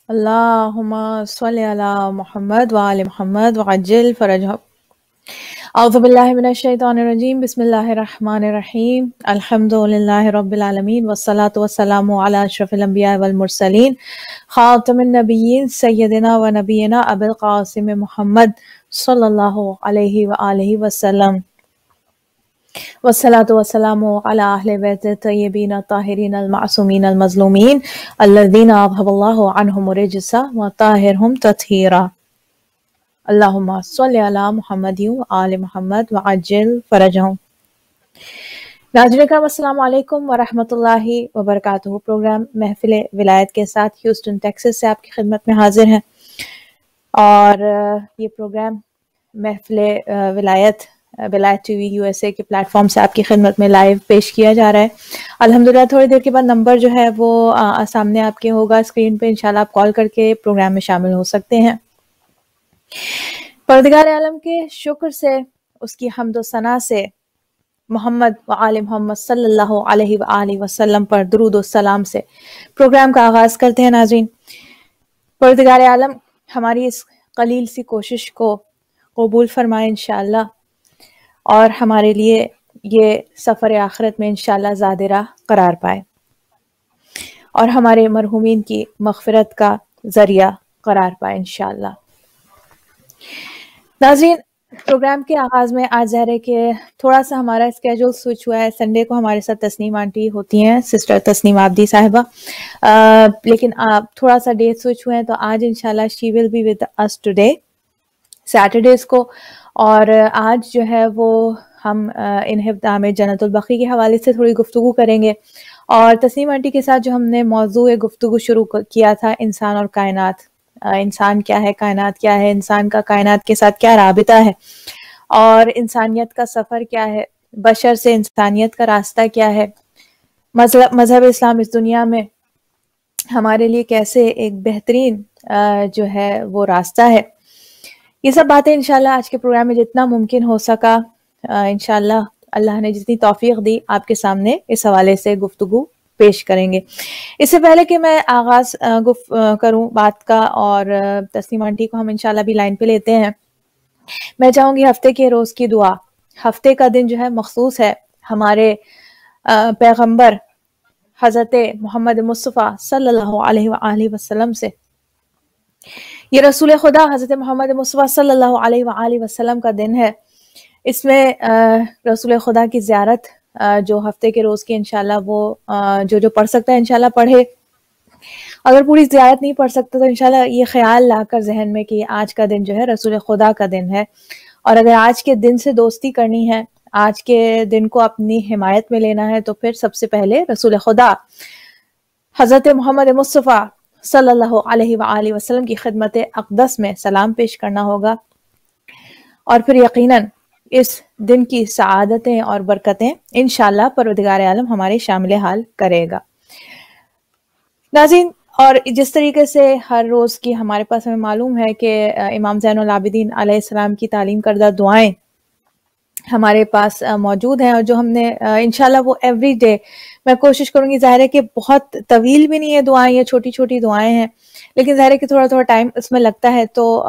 اللهم صل على محمد وآل محمد وعجل فرجهم. أعوذ بالله من الشيطان الرجيم. بسم الله الرحمن الرحيم. الحمد لله رب العالمين والصلاة والسلام على أشرف الأنبياء والمرسلين خاتم النبيين سيدنا ونبينا أبي القاسم محمد صلى الله عليه وآله وسلم والصلاة والسلام على أهل بيت الطيبين الطاهرين المعصومين المظلومين الذين أذهب الله عنهم الرجس وطهرهم تطهيرا. اللهم صل على محمد وآل محمد وعجل فرجهم. ناظرین اکرام السلام علیکم ورحمۃ اللہ وبرکاتہ. پروگرام محفل ولایت کے ساتھ ہیوسٹن ٹیکساس سے آپ کی خدمت میں حاضر ہیں، اور یہ پروگرام محفل ولایت T V U S A کے پلیٹ فارم سے آپ کی خدمت میں لائیو پیش کیا جا رہا ہے. الحمدللہ تھوڑی دیر کے بعد نمبر جو ہے وہ سامنے آپ کے ہوگا اسکرین پہ، انشاءاللہ آپ کال کر کے پروگرام میں شامل ہو سکتے ہیں. پروردگار عالم کے شکر سے، اس کی حمد و ثنا سے، محمد و آل محمد صلی اللہ علیہ وآلہ وسلم پر درود و سلام سے پروگرام کا آغاز کرتے ہیں. ناظرین، پروردگار عالم ہماری اس قلیل سی کوشش کو قبول فرمائے انشاءاللہ، اور ہمارے لیے یہ سفر آخرت میں انشاءاللہ زاد راہ قرار پائے، اور ہمارے مرحومین کی مغفرت کا ذریعہ قرار پائے انشاءاللہ. ناظرین، پروگرام کے آغاز میں آج ظاہر ہے کہ تھوڑا سا ہمارا اسکیجول سوئچ ہوا ہے. سنڈے کو ہمارے ساتھ تسنیم آنٹی ہوتی ہیں، سسٹر تسنیم آبدی صاحبہ، لیکن تھوڑا سا ڈیٹ سوئچ ہوئے ہیں، تو آج انشاءاللہ she will be with us today Saturdays کو. اور آج جو ہے وہ ہم انہدام جنت البقیع کے حوالے سے تھوڑی گفتگو کریں گے، اور تسنیم آنٹی کے ساتھ جو ہم نے موضوع گفتگو شروع کیا تھا، انسان اور کائنات، انسان کیا ہے، کائنات کیا ہے، انسان کا کائنات کے ساتھ کیا رابطہ ہے، اور انسانیت کا سفر کیا ہے، بشر سے انسانیت کا راستہ کیا ہے، مذہب اسلام اس دنیا میں ہمارے لیے کیسے ایک بہترین جو ہے وہ راستہ ہے. یہ سب باتیں انشاءاللہ آج کے پروگرام میں جتنا ممکن ہو سکا انشاءاللہ اللہ نے جتنی توفیق دی آپ کے سامنے اس حوالے سے گفتگو پیش کریں گے. اس سے پہلے کہ میں آغاز کروں بات کا، اور تسنیم آنٹی کو ہم انشاءاللہ بھی لائن پہ لیتے ہیں، میں چاہوں گی ہفتے کے روز کی دعا. ہفتے کا دن جو ہے مخصوص ہے ہمارے پیغمبر حضرت محمد مصطفیٰ صلی اللہ علیہ وآلہ وسلم سے. یہ رسول خدا حضرت محمد مصطفیٰ صلی اللہ علیہ وآلہ وسلم کا دن ہے. اس میں رسول خدا کی زیارت جو ہفتے کے روز کی انشاءاللہ وہ جو پڑھ سکتا ہے انشاءاللہ پڑھے. اگر پوری زیارت نہیں پڑھ سکتا تو انشاءاللہ یہ خیال لا کر ذہن میں کہ آج کا دن جو ہے رسول خدا کا دن ہے، اور اگر آج کے دن سے دوستی کرنی ہے، آج کے دن کو اپنی حمایت میں لینا ہے، تو پھر سب سے پہلے رسول خدا حضرت محمد مصطفیٰ صلی اللہ علیہ وآلہ وسلم کی خدمت اقدس میں سلام پیش کرنا ہوگا، اور پھر یقیناً اس دن کی سعادتیں اور برکتیں انشاءاللہ پروردگار عالم ہمارے شامل حال کرے گا. ناظرین، اور جس طریقے سے ہر روز کی ہمارے پاس ہمیں معلوم ہے کہ امام زین العابدین علیہ السلام کی تعلیم کردہ دعائیں ہمارے پاس موجود ہیں، اور جو ہم نے انشاءاللہ وہ ایوری ڈے میں کوشش کروں گی. ظاہر ہے کہ بہت طویل بھی نہیں ہے دعائیں، یہ چھوٹی چھوٹی دعائیں ہیں، لیکن ظاہر ہے کہ تھوڑا تھوڑا ٹائم اس میں لگتا ہے، تو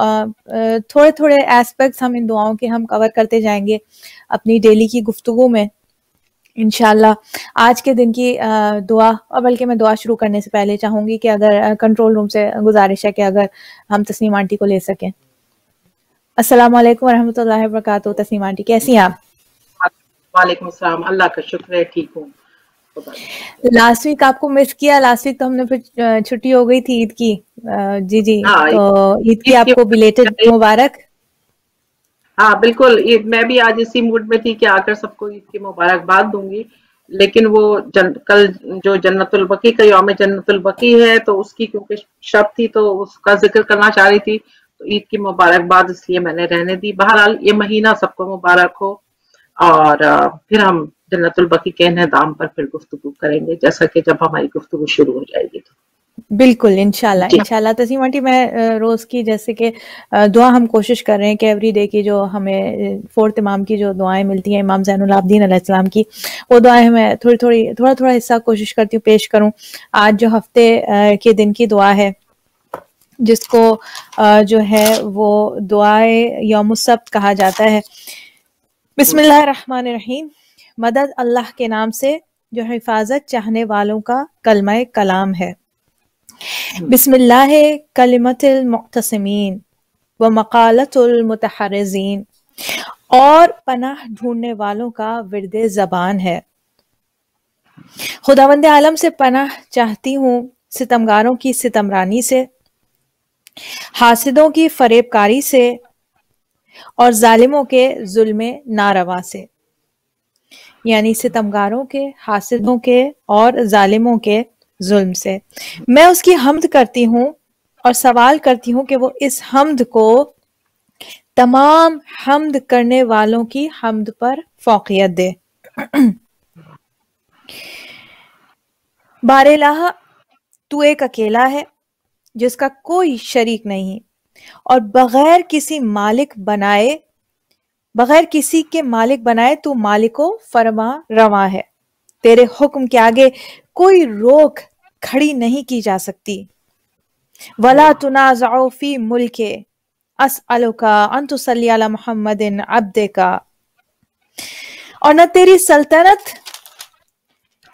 تھوڑے تھوڑے ایسپیکٹس ہم ان دعاؤں کے ہم کور کرتے جائیں گے اپنی ڈیلی کی گفتگو میں انشاءاللہ. آج کے دن کی دعا، اور بلکہ میں دعا شروع کرنے سے پہلے چاہوں گی کہ اگر کنٹرول روم سے گزارش ہے کہ اگر ہم تسنیم آنٹی کو لے سکیں. السلام علیکم ورحمۃ اللہ وبرکاتہ. تسنیم آنٹی کیسی ہیں آپ؟ وعلیکم السلام، اللہ کا شکر ہے ٹھیک ہوں. لاسٹ ویک آپ کو مس کیا، لاسٹ ویک تو ہم نے پھر چھٹی ہو گئی تھی عید کی. جی تو عید کی آپ کو بیلیٹڈ مبارک. ہاں بالکل، میں بھی آج اسی موڈ میں تھی کہ آ کر سب کو عید کی مبارکباد دوں گی، لیکن وہ کل جو جنت البقیع کا یوم جنت البقیع ہے، تو اس کی کیونکہ شب تھی تو اس کا ذکر کرنا چاہ رہی تھی، تو عید کی مبارکباد اس لیے میں نے رہنے دی. بہرحال یہ مہینہ سب کو مبارک ہو، اور پھر ہم جنت البقیع کے انہدام پر پھر گفتگو کریں گے، جیسا کہ جب ہماری گفتگو شروع ہو جائے گی. بالکل انشاءاللہ انشاءاللہ. تسنیم آنٹی، میں روز کی جیسے کہ دعا ہم کوشش کر رہے ہیں کہ ایوری ڈے کی جو ہمیں فورتھ امام کی جو دعائیں ملتی ہیں امام زین العابدین علیہ السلام کی، وہ دعائیں میں تھوڑا حصہ کوشش کرتی ہوں پیش کروں. آج جو ہفتے کے دن کی دعا ہے جس کو جو ہے وہ دعائے یوم السبت کہا جاتا ہے۔ بسم اللہ الرحمن الرحیم، مدد اللہ کے نام سے جو حفاظت چاہنے والوں کا کلمہ کلام ہے۔ بسم اللہ کلمت المعتصمین و مقالت المتحرزین، اور پناہ ڈھونڈنے والوں کا ورد زبان ہے۔ خداوند عالم سے پناہ چاہتی ہوں ستمگاروں کی ستمرانی سے، حاسدوں کی فریب کاری سے، اور ظالموں کے ظلم ناروا سے، یعنی ستمگاروں کے، حاسدوں کے اور ظالموں کے ظلم سے۔ میں اس کی حمد کرتی ہوں اور سوال کرتی ہوں کہ وہ اس حمد کو تمام حمد کرنے والوں کی حمد پر فوقیت دے۔ بار الہ، تو ایک اکیلا ہے جس کا کوئی شریک نہیں، اور بغیر کسی کے مالک بنائے تو مالک و فرما رواں ہے۔ تیرے حکم کے آگے کوئی روک کھڑی نہیں کی جا سکتی۔ وَلَا تُنَازَعُوا فِي مُلْكِ أَسْأَلُكَ أَن تُصَلِّيَ عَلَى مُحَمَّدٍ عَبْدِكَ، اور نہ تیری سلطنت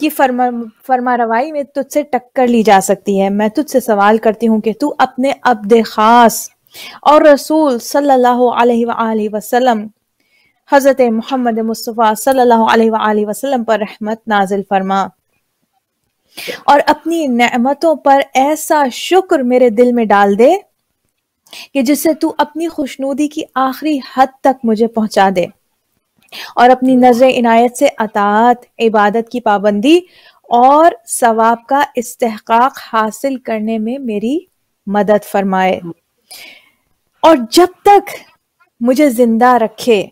کی فرما روائی میں تجھ سے ٹکر لی جا سکتی ہے۔ میں تجھ سے سوال کرتی ہوں کہ تو اپنے عبد خاص اور رسول صلی اللہ علیہ وآلہ وسلم حضرت محمد مصطفیٰ صلی اللہ علیہ وآلہ وسلم پر رحمت نازل فرما، اور اپنی نعمتوں پر ایسا شکر میرے دل میں ڈال دے کہ جس سے تو اپنی خوشنودی کی آخری حد تک مجھے پہنچا دے، اور اپنی نظر عنایت سے اطاعت، عبادت کی پابندی اور ثواب کا استحقاق حاصل کرنے میں میری مدد فرمائے، اور جب تک مجھے زندہ رکھے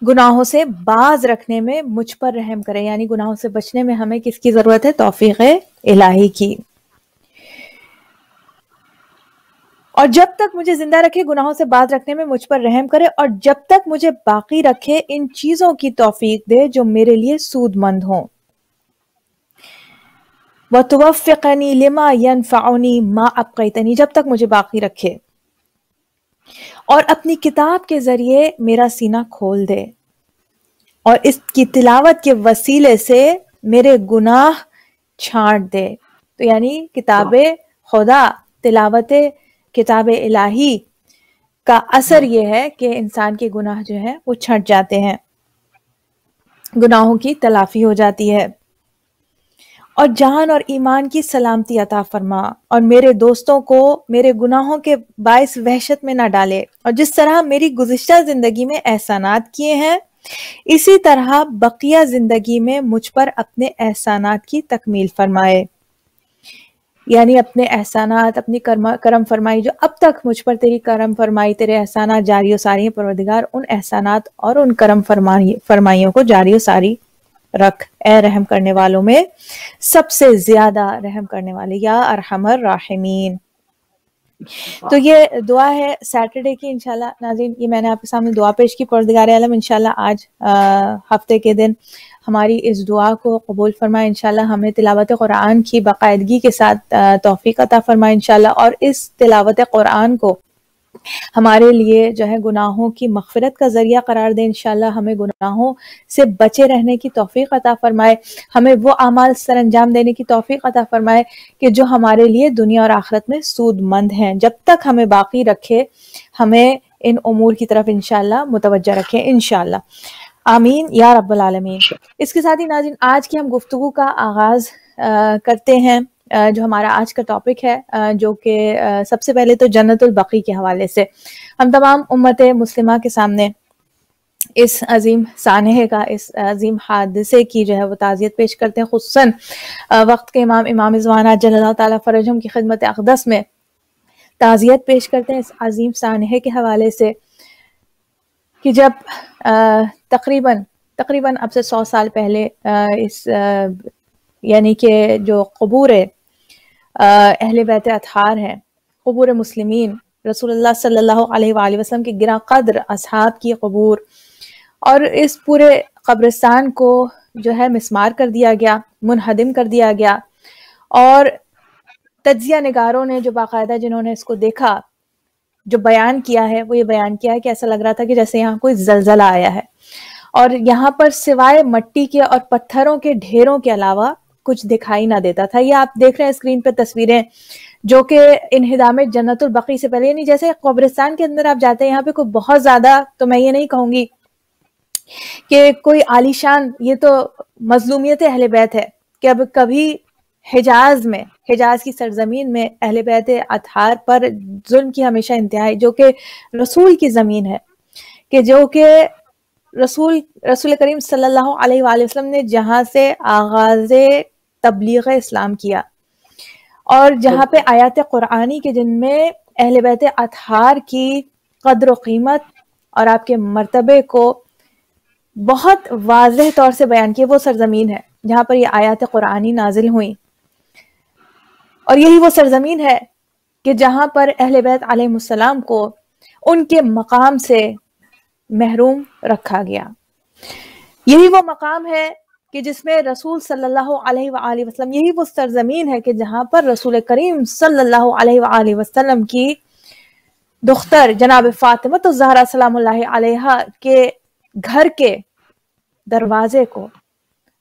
گناہوں سے باز رکھنے میں مجھ پر رحم کرے۔ یعنی گناہوں سے بچنے میں ہمیں کس کی ضرورت ہے؟ توفیق الہی کی۔ اور جب تک مجھے زندہ رکھے گناہوں سے باز رکھنے میں مجھ پر رحم کرے، اور جب تک مجھے باقی رکھے ان چیزوں کی توفیق دے جو میرے لیے سود مند ہوں۔ وَتُوَفِّقَنِي لِمَا يَنْفَعُنِي مَا أَبْقَيْتَنِي، جب تک مجھے باقی رکھے، اور اپنی کتاب کے ذریعے میرا سینہ کھول دے، اور اس کی تلاوت کے وسیلے سے میرے گناہ چھانٹ دے۔ تو یعنی کتاب خدا، تلاوت کتاب الہی کا اثر یہ ہے کہ انسان کے گناہ جو ہیں وہ چھٹ جاتے ہیں، گناہوں کی تلافی ہو جاتی ہے، اور جان اور ایمان کی سلامتی عطا فرما، اور میرے دوستوں کو میرے گناہوں کے باعث وحشت میں نہ ڈالے، اور جس طرح میری گزشتہ زندگی میں احسانات کیے ہیں اسی طرح بقیہ زندگی میں مجھ پر اپنے احسانات کی تکمیل فرمائے۔ یعنی اپنے احسانات، اپنی کرم فرمائی جو اب تک مجھ پر تیری کرم فرمائی، تیرے احسانات جاری و ساری ہیں پروردگار، ان احسانات اور ان کرم فرمائیوں کو جاری و ساری رکھ، اے رحم کرنے والوں میں سب سے زیادہ رحم کرنے والے، یا ارحم الراحمین۔ تو یہ دعا ہے سیٹرڈے کی انشاءاللہ ناظرین، یہ میں نے آپ کے سامنے دعا پیش کی۔ پروردگار عالم انشاءاللہ آج ہفتے کے دن ہماری اس دعا کو قبول فرمائے، انشاءاللہ ہمیں تلاوت قرآن کی باقاعدگی کے ساتھ توفیق عطا فرمائے انشاءاللہ، اور اس تلاوت قرآن کو ہمارے لیے جو ہے گناہوں کی مغفرت کا ذریعہ قرار دے انشاءاللہ، ہمیں گناہوں سے بچے رہنے کی توفیق عطا فرمائے، ہمیں وہ اعمال سر انجام دینے کی توفیق عطا فرمائے کہ جو ہمارے لیے دنیا اور آخرت میں سود مند ہیں۔ جب تک ہمیں باقی رکھے ہمیں ان امور کی طرف انشاءاللہ متوجہ رکھے انشاءاللہ، آمین یا رب العالمین۔ اس کے ساتھ ہی ناظرین آج کی ہم گفتگو کا آغاز کرتے ہیں، جو ہمارا آج کا ٹاپک ہے، جو کہ سب سے پہلے تو جنت البقیع کے حوالے سے ہم تمام امت مسلمہ کے سامنے اس عظیم سانحے کا، اس عظیم حادثے کی جو ہے وہ تعزیت پیش کرتے ہیں، خصوصاً وقت کے امام زمانہ جل اللہ تعالیٰ فرجہم کی خدمت اقدس میں تعزیت پیش کرتے ہیں اس عظیم سانحے کے حوالے سے کہ جب تقریباً اب سے 100 سال پہلے اس یعنی کہ جو قبور اہل بیت اطہار ہیں، قبور مسلمین، رسول اللہ صلی اللہ علیہ وآلہ وسلم کے گراں قدر اصحاب کی قبور، اور اس پورے قبرستان کو جو ہے مسمار کر دیا گیا، منہدم کر دیا گیا، اور تجزیہ نگاروں نے جو باقاعدہ جنہوں نے اس کو دیکھا جو بیان کیا ہے وہ یہ بیان کیا ہے کہ ایسا لگ رہا تھا کہ جیسے یہاں کوئی زلزلہ آیا ہے، اور یہاں پر سوائے مٹی کے اور پتھروں کے ڈھیروں کے علاوہ کچھ دکھائی نہ دیتا تھا۔ یہ آپ دیکھ رہے ہیں اسکرین پہ تصویریں جو کہ انہدام جنت البقیع سے پہلے، یعنی جیسے قبرستان کے اندر آپ جاتے ہیں، یہاں پہ کوئی بہت زیادہ، تو میں یہ نہیں کہوں گی کہ کوئی عالیشان، یہ تو مظلومیت اہل بیت ہے کہ اب کبھی حجاز کی سرزمین میں اہل بیت اطہار پر ظلم کی ہمیشہ انتہائی، جو کہ رسول کی زمین ہے، کہ جو کہ رسول کریم صلی اللہ علیہ وآلہ وسلم نے جہاں سے آغاز تبلیغ اسلام کیا، اور جہاں پہ آیات قرآنی کے جن میں اہل بیت اطہار کی قدر و قیمت اور آپ کے مرتبے کو بہت واضح طور سے بیان کیے، وہ سرزمین ہے جہاں پر یہ آیات قرآنی نازل ہوئیں، اور یہی وہ سرزمین ہے کہ جہاں پر اہل بیت علیہ السلام کو ان کے مقام سے محروم رکھا گیا۔ یہی وہ مقام ہے کہ جس میں رسول صلی اللہ علیہ وآلہ وسلم، یہی وہ سرزمین ہے کہ جہاں پر رسول کریم صلی اللہ علیہ وآلہ وسلم کی دختر جناب فاطمہ الزہرا سلام اللہ علیہا کے گھر کے دروازے کو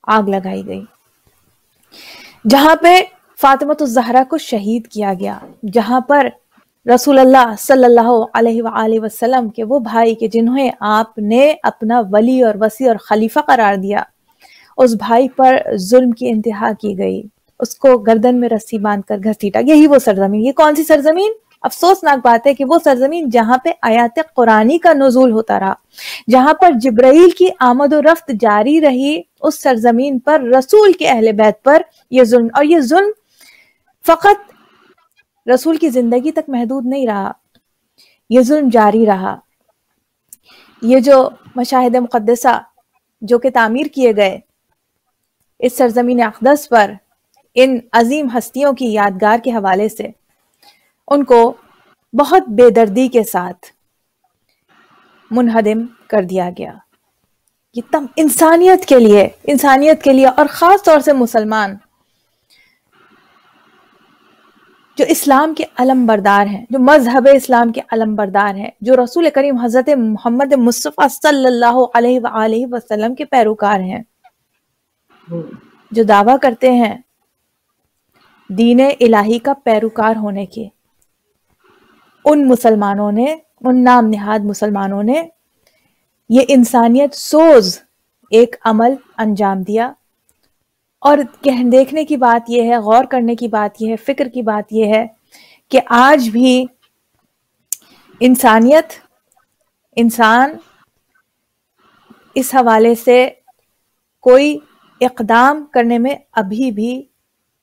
آگ لگائی گئی، جہاں پہ فاطمہ الزہرا کو شہید کیا گیا، جہاں پر رسول اللہ صلی اللہ علیہ وآلہ وسلم کے وہ بھائی کہ جنہیں آپ نے اپنا ولی اور وصی اور خلیفہ قرار دیا، اس بھائی پر ظلم کی انتہا کی گئی، اس کو گردن میں رسی باندھ کر گھسیٹا۔ یہی وہ سرزمین، یہ کون سی سرزمین؟ افسوسناک بات ہے کہ وہ سرزمین جہاں پہ آیات قرآنی کا نزول ہوتا رہا، جہاں پر جبرائیل کی آمد و رفت جاری رہی، اس سرزمین پر رسول کے اہل بیت پر یہ ظلم، اور یہ ظلم فقط رسول کی زندگی تک محدود نہیں رہا، یہ ظلم جاری رہا۔ یہ جو مشاہد مقدسہ جو کہ تعمیر کیے گئے اس سرزمین اقدس پر ان عظیم ہستیوں کی یادگار کے حوالے سے، ان کو بہت بے دردی کے ساتھ منہدم کر دیا گیا۔ یہ انسانیت کے لیے اور خاص طور سے مسلمان جو اسلام کے علم بردار ہیں، جو مذہب اسلام کے علم بردار ہیں، جو رسول کریم حضرت محمد مصطفیٰ صلی اللہ علیہ وآلہ وسلم کے پیروکار ہیں، جو دعویٰ کرتے ہیں دین الہی کا پیروکار ہونے کے، ان مسلمانوں نے، ان نام نہاد مسلمانوں نے یہ انسانیت سوز ایک عمل انجام دیا۔ اور دیکھنے کی بات یہ ہے، غور کرنے کی بات یہ ہے، فکر کی بات یہ ہے کہ آج بھی انسان اس حوالے سے کوئی اقدام کرنے میں ابھی بھی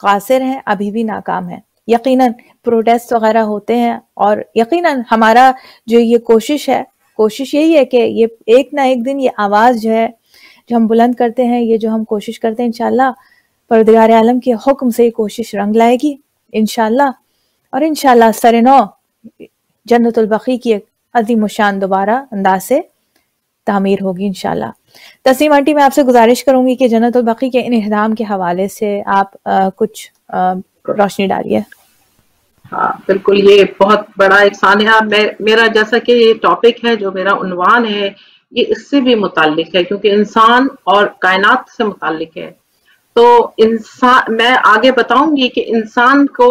قاصر ہے، ابھی بھی ناکام ہے۔ یقیناً پروٹیسٹ وغیرہ ہوتے ہیں، اور یقیناً ہمارا جو یہ کوشش یہی ہے کہ یہ ایک نہ ایک دن یہ آواز جو ہے جو ہم بلند کرتے ہیں، یہ جو ہم کوشش کرتے ہیں، انشاءاللہ پروردگار عالم کے حکم سے یہ کوشش رنگ لائے گی انشاءاللہ، اور انشاءاللہ سرنو جنت البقیع کی ایک عظیم الشان دوبارہ انداز سے تعمیر ہوگی انشاءاللہ۔ تسنیم آنٹی، میں آپ سے گزارش کروں گی کہ جنت البقیع کے انہدام کے حوالے سے آپ کچھ روشنی ڈالیے۔ ہاں بالکل، یہ بہت بڑا ایک سانحہ، میرا جیسا کہ یہ ٹاپک ہے جو میرا عنوان ہے، یہ اس سے بھی متعلق ہے کیونکہ انسان اور کائنات سے متعلق ہے۔ تو انسان، میں آگے بتاؤں گی کہ انسان کو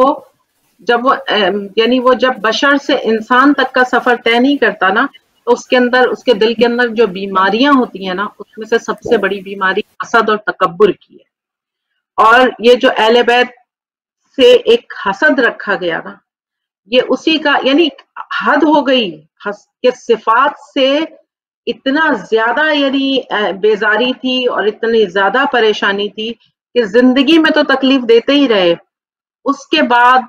جب وہ جب بشر سے انسان تک کا سفر طے نہیں کرتا نا، تو اس کے اندر، اس کے دل کے اندر جو بیماریاں ہوتی ہیں نا، اس میں سے سب سے بڑی بیماری حسد اور تکبر کی ہے۔ اور یہ جو اہل بیت سے ایک حسد رکھا گیا نا، یہ اسی کا، یعنی حد ہو گئی کہ صفات سے اتنا زیادہ یعنی بیزاری تھی اور اتنی زیادہ پریشانی تھی کہ زندگی میں تو تکلیف دیتے ہی رہے، اس کے بعد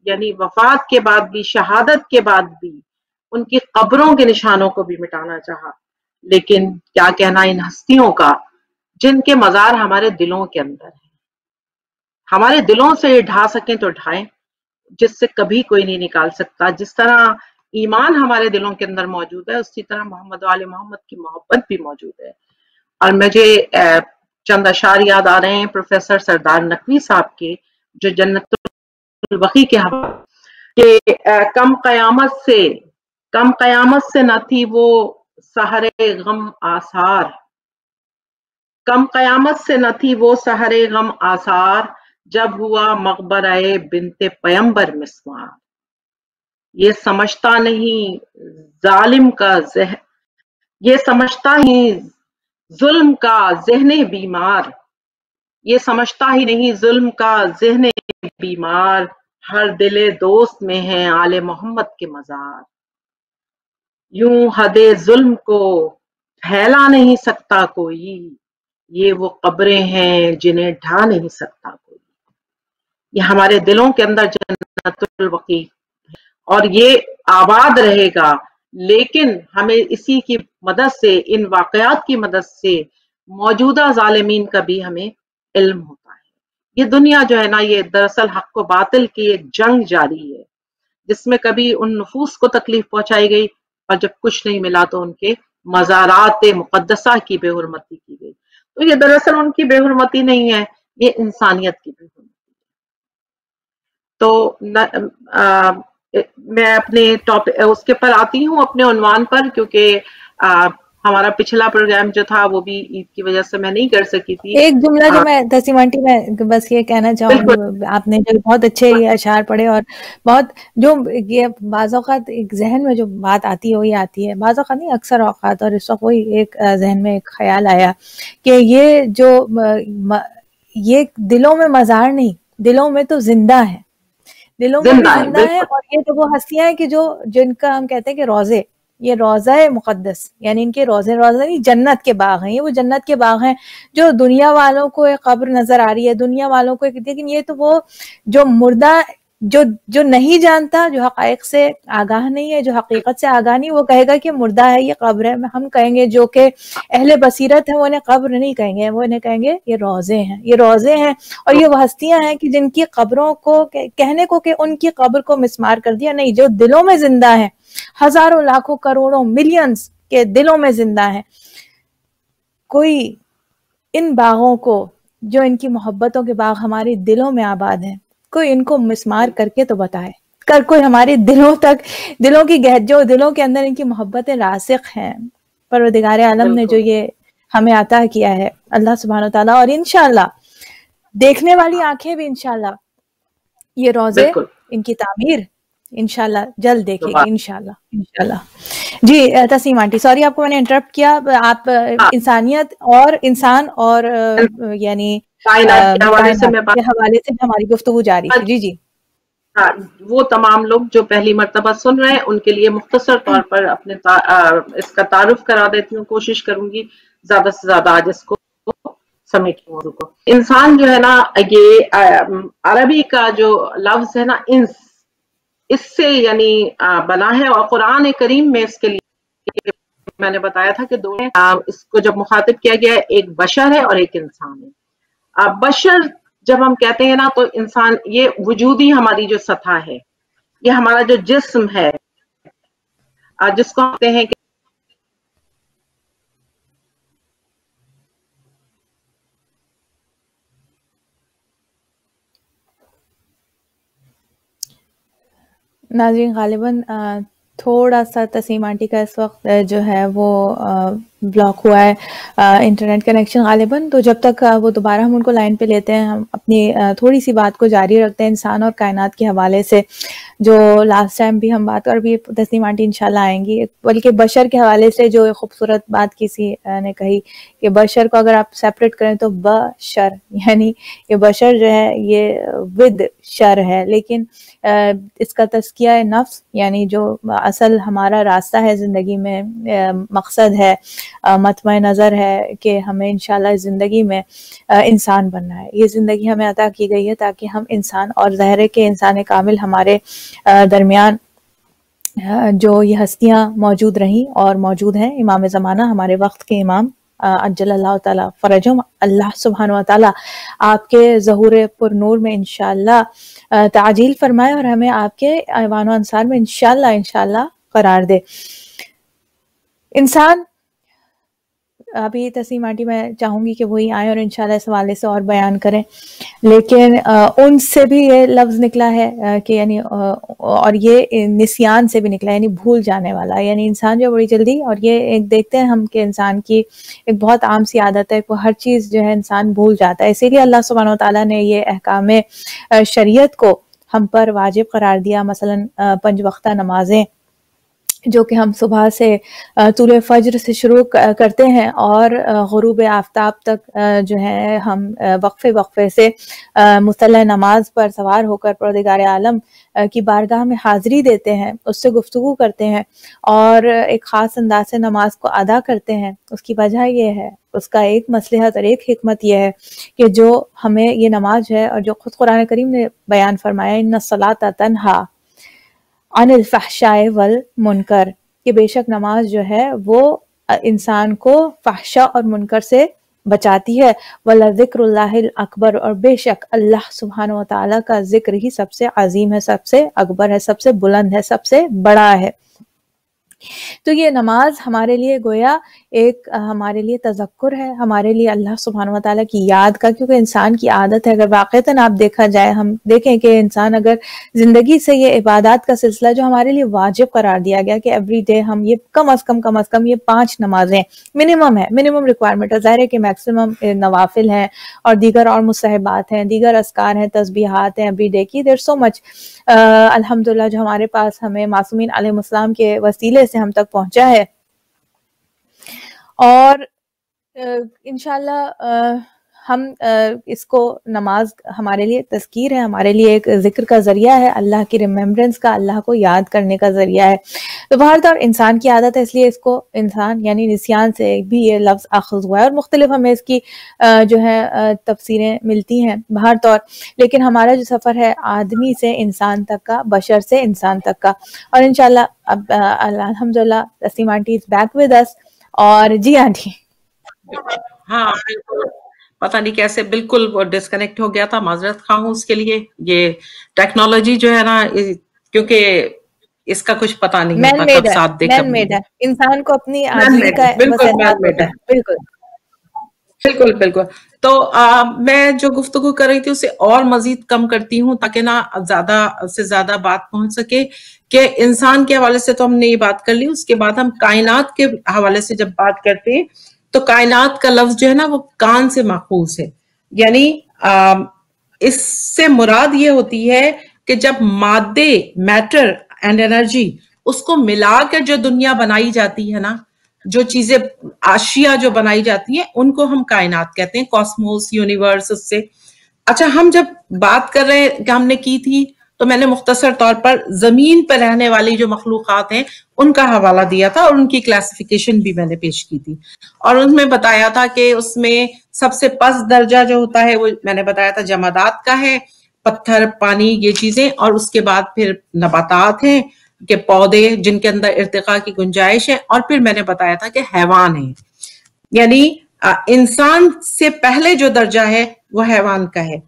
یعنی وفات کے بعد بھی، شہادت کے بعد بھی ان کی قبروں کے نشانوں کو بھی مٹانا چاہا۔ لیکن کیا کہنا ان ہستیوں کا جن کے مزار ہمارے دلوں کے اندر ہیں، ہمارے دلوں سے ڈھا سکیں تو ڈھائیں، جس سے کبھی کوئی نہیں نکال سکتا۔ جس طرح ایمان ہمارے دلوں کے اندر موجود ہے، اسی طرح محمد و آل محمد کی محبت بھی موجود ہے۔ اور مجھے چند اشعار یاد آ رہے ہیں پروفیسر سردار نقوی صاحب کے، جو جنت البقی کے حوالے کہ کم قیامت سے نہ تھی وہ سحر غم آثار، کم قیامت سے نہ تھی وہ سحر غم آثار، جب ہوا مقبرہ بنت پیمبر مسمار۔ یہ سمجھتا نہیں ظالم کا یہ سمجھتا ہی ظلم کا ذہن بیمار، یہ سمجھتا ہی نہیں ظلم کا ذہن بیمار، ہر دل دوست میں ہے آل محمد کے مزار۔ یوں حد ظلم کو پھیلا نہیں سکتا کوئی، یہ وہ قبریں ہیں جنہیں ڈھا نہیں سکتا کوئی۔ یہ ہمارے دلوں کے اندر جنت البقیع اور یہ آباد رہے گا، لیکن ہمیں اسی کی مدد سے، ان واقعات کی مدد سے موجودہ ظالمین کا بھی ہمیں علم ہوتا ہے۔ یہ دنیا جو ہے نا، یہ دراصل حق و باطل کی ایک جنگ جاری ہے، جس میں کبھی ان نفوس کو تکلیف پہنچائی گئی اور جب کچھ نہیں ملا تو ان کے مزارات مقدسہ کی بے حرمتی کی گئی۔ تو یہ دراصل ان کی بے حرمتی نہیں ہے، یہ انسانیت کی بے حرمتی ہے۔ تو میں اپنے ٹاپک اس کے پر آتی ہوں، اپنے عنوان پر، کیونکہ ہمارا پچھلا پروگرام جو تھا وہ بھی عید کی وجہ سے میں نہیں کر سکی تھی۔ ایک جملہ جو میں تسیم آنٹی میں بس یہ کہنا چاہوں گی، آپ نے جو بہت اچھے یہ اشعار پڑھے اور بہت جو یہ بعض اوقات ایک ذہن میں جو بات آتی ہے وہی آتی ہے، بعض اوقات نہیں اکثر اوقات، اور اس وقت وہی ایک ذہن میں ایک خیال آیا کہ یہ جو یہ دلوں میں مزار نہیں، دلوں میں تو زندہ ہے، دلوں میں بھی زندہ ہے۔ اور یہ تو وہ ہستیاں ہیں کہ جن کا ہم کہتے ہیں کہ روزے، یہ روزہ مقدس، یعنی ان کے روزے نہیں، جنت کے باغ ہیں، یہ وہ جنت کے باغ ہیں جو دنیا والوں کو ایک قبر نظر آ رہی ہے، دنیا والوں کو لیکن یہ تو وہ جو مردہ جو نہیں جانتا، جو حقائق سے آگاہ نہیں ہے، جو حقیقت سے آگاہ نہیں، وہ کہے گا کہ مردہ ہے، یہ قبر ہے۔ ہم کہیں گے جو کہ اہل بصیرت ہیں وہ انہیں قبر نہیں کہیں گے، وہ انہیں کہیں گے یہ روزے ہیں، یہ روزے ہیں۔ اور یہ وہ ہستیاں ہیں کہ جن کی قبروں کو کہنے کو کہ ان کی قبر کو مسمار کر دیا، نہیں، جو دلوں میں زندہ ہیں، ہزاروں لاکھوں کروڑوں ملینز کے دلوں میں زندہ ہیں۔ کوئی ان باغوں کو، جو ان کی محبتوں کے باغ ہمارے دلوں میں آباد ہیں، کوئی ان کو مسمار کر کے تو بتائے، کوئی ہمارے دلوں تک، دلوں کی جو دلوں کے اندر ان کی محبتیں راسخ ہیں۔ پروردگار عالم نے جو یہ ہمیں عطا کیا ہے، اللہ سبحانہ وتعالیٰ، اور انشاءاللہ دیکھنے والی آنکھیں بھی انشاءاللہ یہ روزے ان کی تعمیر انشاءاللہ جلد دیکھے گی، انشاءاللہ۔ جی تسیم آنٹی، سوری آپ کو میں نے انٹرپٹ کیا، آپ انسانیت اور انسان اور یعنی کائنات کے حوالے سے ہماری گفتگو جاری تھی۔ جی جی، وہ تمام لوگ جو پہلی مرتبہ سن رہے ہیں ان کے لیے مختصر طور پر اپنے اس کا تعارف کرا دیتی ہوں، کوشش کروں گی زیادہ سے زیادہ آج اس کو سمیٹ موضوع کو۔ انسان جو ہے نا، یہ عربی کا جو لفظ ہے نا، انس، اس سے یعنی بنا ہے، اور قرآن کریم میں اس کے لیے میں نے بتایا تھا کہ دو اس کو جب مخاطب کیا گیا ہے، ایک بشر ہے اور ایک انسان ہے۔ بشر جب ہم کہتے ہیں نا تو انسان یہ وجودی ہماری جو سطح ہے، یہ ہمارا جو جسم ہے، جس کو کہتے ہیں کہ ناظرین غالباً تھوڑا سا تسیم آنٹی کا اس وقت جو ہے وہ بلاک ہوا ہے انٹرنیٹ کنیکشن غالباً، تو جب تک وہ دوبارہ ہم ان کو لائن پہ لیتے ہیں، ہم اپنی تھوڑی سی بات کو جاری رکھتے ہیں انسان اور کائنات کے حوالے سے، جو لاسٹ ٹائم بھی ہم بات کر بھی تسیم آنٹی انشاءاللہ آئیں گی، بلکہ بشر کے حوالے سے جو خوبصورت بات کسی نے کہی کہ بشر کو اگر آپ سیپریٹ کریں تو بشر، یعنی یہ بشر جو ہے یہ ود شر ہے، لیکن اس کا تزکیہ نفس، یعنی جو اصل ہمارا راستہ ہے زندگی میں، مقصد ہے، مطمع نظر ہے کہ ہمیں انشاءاللہ زندگی میں انسان بننا ہے۔ یہ زندگی ہمیں عطا کی گئی ہے تاکہ ہم انسان، اور ظاہر ہے کہ انسان کامل ہمارے درمیان جو یہ ہستیاں موجود رہیں اور موجود ہیں، امام زمانہ، ہمارے وقت کے امام عجل اللہ تعالیٰ فرجہم، اللہ سبحانہ وتعالیٰ آپ کے ظہور پر نور میں انشاءاللہ تعجیل فرمائے اور ہمیں آپ کے ایوان و انصار میں انشاءاللہ قرار دے۔ انسان ابھی تسنیم آنٹی میں چاہوں گی کہ وہی آئیں اور انشاءاللہ اس حوالے سے اور بیان کریں، لیکن ان سے بھی یہ لفظ نکلا ہے کہ یعنی اور یہ نسیان سے بھی نکلا، یعنی بھول جانے والا، یعنی انسان جو بڑی جلدی، اور یہ ایک دیکھتے ہیں ہم کہ انسان کی ایک بہت عام سی عادت ہے، وہ ہر چیز جو ہے انسان بھول جاتا ہے. اسی لیے اللہ سبحانہ وتعالیٰ نے یہ احکام شریعت کو ہم پر واجب قرار دیا. مثلا 5 وقتہ نمازیں جو کہ ہم صبح سے طلوع فجر سے شروع کرتے ہیں اور غروب آفتاب تک جو ہے ہم وقفے سے مصلی نماز پر سوار ہو کر پروردگار عالم کی بارگاہ میں حاضری دیتے ہیں، اس سے گفتگو کرتے ہیں اور ایک خاص انداز سے نماز کو ادا کرتے ہیں. اس کی وجہ یہ ہے، اس کا ایک مصلحت اور ایک حکمت یہ ہے کہ جو ہمیں یہ نماز ہے، اور جو خود قرآن کریم نے بیان فرمایا ان الصلاۃ تنہا عن الفحشاء والمنکر، کہ بے شک نماز جو ہے وہ انسان کو فحشا اور منکر سے بچاتی ہے. وَلَذِكْرُ اللَّهِ الْأَكْبَرُ، اور بے شک اللہ سبحانہ وتعالیٰ کا ذکر ہی سب سے عظیم ہے، سب سے اکبر ہے، سب سے بلند ہے، سب سے بڑا ہے. تو یہ نماز ہمارے لیے گویا ایک ہمارے لیے تذکر ہے، ہمارے لیے اللہ سبحانہ وتعالیٰ کی یاد کا، کیونکہ انسان کی عادت ہے. اگر واقعتاً آپ دیکھا جائے، ہم دیکھیں کہ انسان اگر زندگی سے یہ عبادات کا سلسلہ جو ہمارے لیے واجب قرار دیا گیا کہ ایوری ڈے ہم یہ کم از کم یہ 5 نمازیں منیمم ہے، منیمم ریکوائرمنٹ ہے. ظاہر ہے کہ میکسیمم نوافل ہیں اور دیگر اور مستحبات ہیں، دیگر اذکار ہیں، تسبیحات ہیں ایوری ڈے کی. دیر سو مچ الحمدللہ جو ہمارے پاس ہمیں معصومین علیہ السلام کے وسیلے سے ہم تک پہنچا ہے. اور انشاءاللہ ہم اس کو نماز ہمارے لیے تذکیر ہے، ہمارے لیے ایک ذکر کا ذریعہ ہے، اللہ کی ریممبرنس کا، اللہ کو یاد کرنے کا ذریعہ ہے. تو بہرطور انسان کی عادت ہے، اس لیے اس کو انسان یعنی نسیان سے بھی یہ لفظ اخذ ہوا ہے، اور مختلف ہمیں اس کی جو ہے تفسیریں ملتی ہیں بہرطور. لیکن ہمارا جو سفر ہے آدمی سے انسان تک کا، بشر سے انسان تک کا، اور انشاءاللہ اب الحمدللہ Tasneem aunty is back with us. اور جی آنٹی. ہاں بالکل، پتہ نہیں کیسے بالکل وہ ڈسکنیکٹ ہو گیا تھا، معذرت خواہ ہوں اس کے لیے. یہ ٹیکنالوجی جو ہے نا، کیونکہ اس کا کچھ پتہ نہیں ہوتا کب ساتھ دے کب مین میڈ ہے، انسان کو اپنی عاجزی کا بس احساس ہوتا ہے. بالکل بالکل بالکل. تو میں جو گفتگو کر رہی تھی اسے اور مزید کم کرتی ہوں تاکہ نا زیادہ سے زیادہ بات پہنچ سکے. کہ انسان کے حوالے سے تو ہم نے یہ بات کر لی، اس کے بعد ہم کائنات کے حوالے سے جب بات کرتے ہیں تو کائنات کا لفظ جو ہے نا وہ کان سے ماخوذ ہے. یعنی اس سے مراد یہ ہوتی ہے کہ جب مادے، میٹر اینڈ انرجی، اس کو ملا کر جو دنیا بنائی جاتی ہے نا، جو چیزیں اشیاء جو بنائی جاتی ہیں ان کو ہم کائنات کہتے ہیں، کاسموس، یونیورس. اس سے اچھا ہم جب بات کر رہے کہ ہم نے کی تھی تو میں نے مختصر طور پر زمین پر رہنے والی جو مخلوقات ہیں ان کا حوالہ دیا تھا اور ان کی کلاسیفیکیشن بھی میں نے پیش کی تھی. اور ان میں بتایا تھا کہ اس میں سب سے پس درجہ جو ہوتا ہے وہ میں نے بتایا تھا جمادات کا ہے، پتھر، پانی، یہ چیزیں. اور اس کے بعد پھر نباتات ہیں کہ پودے جن کے اندر ارتقاء کی گنجائش ہے. اور پھر میں نے بتایا تھا کہ حیوان ہیں، یعنی انسان سے پہلے جو درجہ ہے وہ حیوان کا ہے.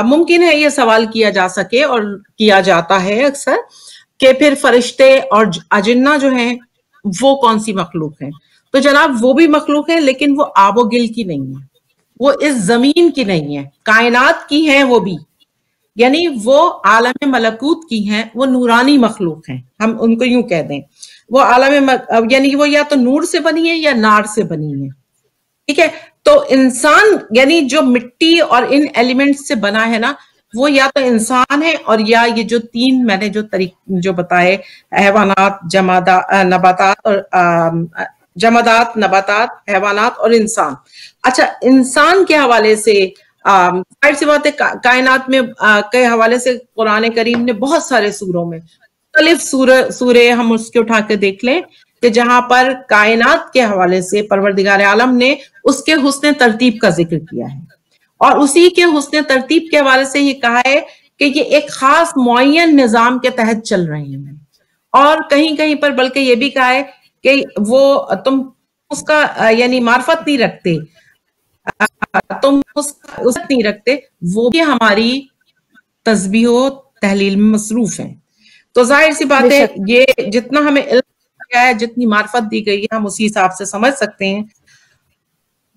ممکن ہے یہ سوال کیا جا سکے اور کیا جاتا ہے اکثر کہ پھر فرشتے اور اجنہ جو ہیں وہ کون سی مخلوق ہیں. تو جناب وہ بھی مخلوق ہیں لیکن وہ آب و گل کی نہیں ہے، وہ اس زمین کی نہیں ہے، کائنات کی ہیں وہ بھی. یعنی وہ عالم ملکوت کی ہیں، وہ نورانی مخلوق ہیں، ہم ان کو یوں کہہ دیں. وہ عالم یعنی وہ یا تو نور سے بنی ہے یا نار سے بنی ہے. ٹھیک ہے. تو انسان یعنی جو مٹی اور ان ایلیمنٹ سے بنا ہے نا، وہ یا تو انسان ہے اور یا یہ جو 3 میں نے جو بتائے، حیوانات، نباتات اور جمادات، نباتات، حیوانات اور انسان. اچھا انسان کے حوالے سے ظاہر سی بات ہے کائنات میں کے حوالے سے قرآن کریم نے بہت سارے سوروں میں مختلف سورے ہم اس کے اٹھا کے دیکھ لیں کہ جہاں پر کائنات کے حوالے سے پروردگار عالم نے اس کے حسن ترتیب کا ذکر کیا ہے، اور اسی کے حسن ترتیب کے حوالے سے یہ کہا ہے کہ یہ ایک خاص معین نظام کے تحت چل رہے ہیں. اور کہیں کہیں پر بلکہ یہ بھی کہا ہے کہ وہ تم اس کا یعنی معرفت نہیں رکھتے، تم اس نہیں رکھتے، وہ بھی ہماری تسبیح و تحلیل میں مصروف ہیں. تو ظاہر سی بات ہے یہ جتنا ہمیں علم دیا ہے، جتنی معرفت دی گئی ہے، ہم اسی حساب سے سمجھ سکتے ہیں.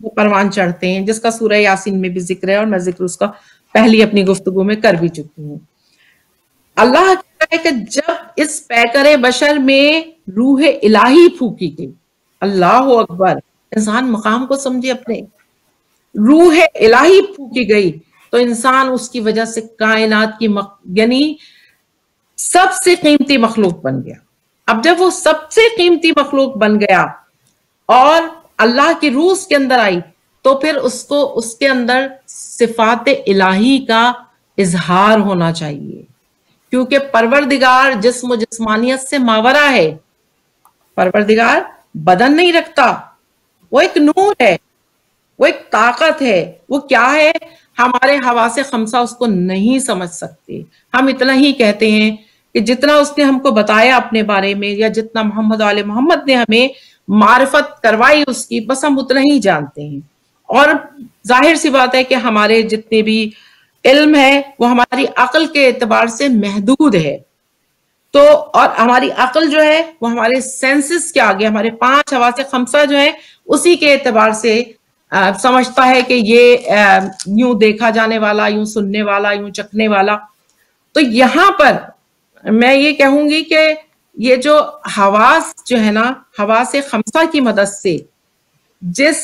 وہ پروان چڑھتے ہیں، جس کا سورہ یاسین میں بھی ذکر ہے، اور میں ذکر اس کا پہلی اپنی گفتگو میں کر بھی چکی ہوں۔ اللہ کہتا ہے کہ جب اس پیکر بشر میں روح الہی پھونکی گئی، اللہ اکبر، انسان مقام کو سمجھے اپنے، روح الہی پھونکی گئی تو انسان اس کی وجہ سے کائنات کی یعنی سب سے قیمتی مخلوق بن گیا۔ اب جب وہ سب سے قیمتی مخلوق بن گیا اور اللہ کی روح اس کے اندر آئی تو پھر اس کو اس کے اندر صفات الہی کا اظہار ہونا چاہیے، کیونکہ پروردگار جسم و جسمانیت سے ماورا ہے، پروردگار بدن نہیں رکھتا، وہ ایک نور ہے، وہ ایک طاقت ہے، وہ کیا ہے ہمارے حواس خمسہ اس کو نہیں سمجھ سکتے۔ ہم اتنا ہی کہتے ہیں کہ جتنا اس نے ہم کو بتایا اپنے بارے میں، یا جتنا محمد آل محمد نے ہمیں معرفت کروائی اس کی، بس ہم اتنا ہی جانتے ہیں۔ اور ظاہر سی بات ہے کہ ہمارے جتنے بھی علم ہے وہ ہماری عقل کے اعتبار سے محدود ہے، تو اور ہماری عقل جو ہے وہ ہمارے سینسز کے آگے، ہمارے 5 حواس خمسہ جو ہے اسی کے اعتبار سے سمجھتا ہے کہ یہ یوں دیکھا جانے والا، یوں سننے والا، یوں چکھنے والا۔ تو یہاں پر میں یہ کہوں گی کہ یہ جو حواس جو ہے نا، حواس خمسہ کی مدد سے جس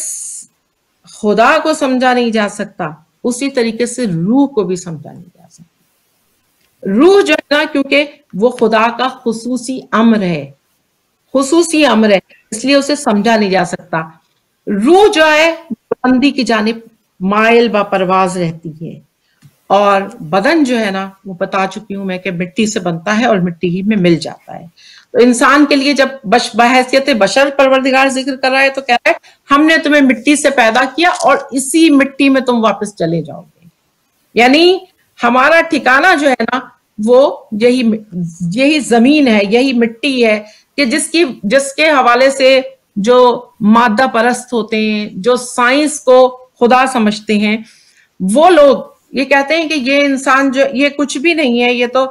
خدا کو سمجھا نہیں جا سکتا، اسی طریقے سے روح کو بھی سمجھا نہیں جا سکتا۔ روح جو ہے نا، کیونکہ وہ خدا کا خصوصی امر ہے، خصوصی امر ہے، اس لیے اسے سمجھا نہیں جا سکتا۔ روح جو ہے بلندی کی جانب مائل با پرواز رہتی ہے، اور بدن جو ہے نا، وہ بتا چکی ہوں میں کہ مٹی سے بنتا ہے اور مٹی ہی میں مل جاتا ہے۔ تو انسان کے لیے جب بحیثیت بشر پروردگار ذکر کر رہا ہے تو کہہ رہا ہے ہم نے تمہیں مٹی سے پیدا کیا اور اسی مٹی میں تم واپس چلے جاؤ گے، یعنی ہمارا ٹھکانہ جو ہے نا وہ یہی زمین ہے، یہی مٹی ہے، کہ جس کے حوالے سے جو مادہ پرست ہوتے ہیں، جو سائنس کو خدا سمجھتے ہیں، وہ لوگ یہ کہتے ہیں کہ یہ انسان جو یہ کچھ بھی نہیں ہے، یہ تو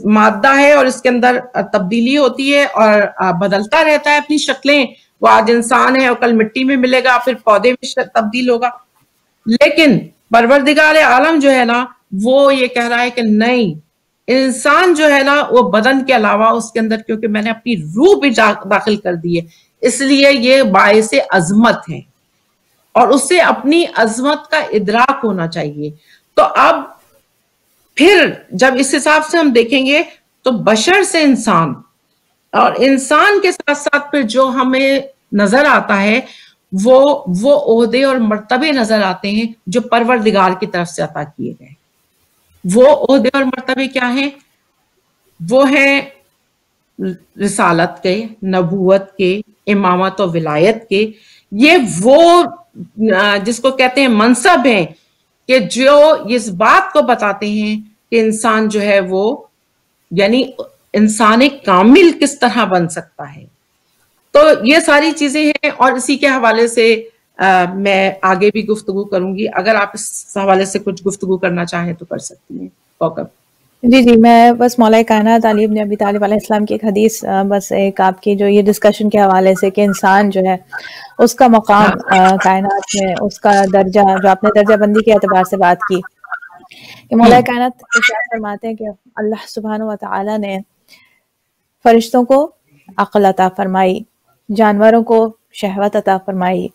مادہ ہے اور اس کے اندر تبدیلی ہوتی ہے اور بدلتا رہتا ہے اپنی شکلیں، وہ آج انسان ہے اور کل مٹی میں ملے گا، پھر پودے میں تبدیل ہوگا۔ لیکن پروردگار عالم جو ہے نا وہ یہ کہہ رہا ہے کہ نہیں، انسان جو ہے نا وہ بدن کے علاوہ اس کے اندر، کیونکہ میں نے اپنی روح بھی داخل کر دی ہے، اس لیے یہ باعث عظمت ہے اور اسے اپنی عظمت کا ادراک ہونا چاہیے۔ تو اب پھر جب اس حساب سے ہم دیکھیں گے تو بشر سے انسان، اور انسان کے ساتھ ساتھ پھر جو ہمیں نظر آتا ہے وہ عہدے اور مرتبے نظر آتے ہیں جو پروردگار کی طرف سے عطا کیے گئے۔ وہ عہدے اور مرتبے کیا ہیں؟ وہ ہیں رسالت کے، نبوت کے، امامت و ولایت کے۔ یہ وہ جس کو کہتے ہیں منصب ہیں کہ جو اس بات کو بتاتے ہیں کہ انسان جو ہے وہ یعنی انسان کامل کس طرح بن سکتا ہے۔ تو یہ ساری چیزیں ہیں، اور اسی کے حوالے سے میں آگے بھی گفتگو کروں گی، اگر آپ اس حوالے سے کچھ گفتگو کرنا چاہیں تو کر سکتی ہیں۔ کوکب جی میں بس مولا کائنات علی ابن ابی طالب علیہ السلام کی ایک حدیث، بس ایک آپ کی جو یہ ڈسکشن کے حوالے سے کہ انسان جو ہے اس کا مقام کائنات میں، اس کا درجہ، جو آپ نے درجہ بندی کے اعتبار سے بات کی، کہ مولا کائنات ارشاد فرماتے ہیں کہ اللہ سبحانہ و تعالی نے فرشتوں کو عقل عطا فرمائی، جانوروں کو شہوت عطا فرمائی،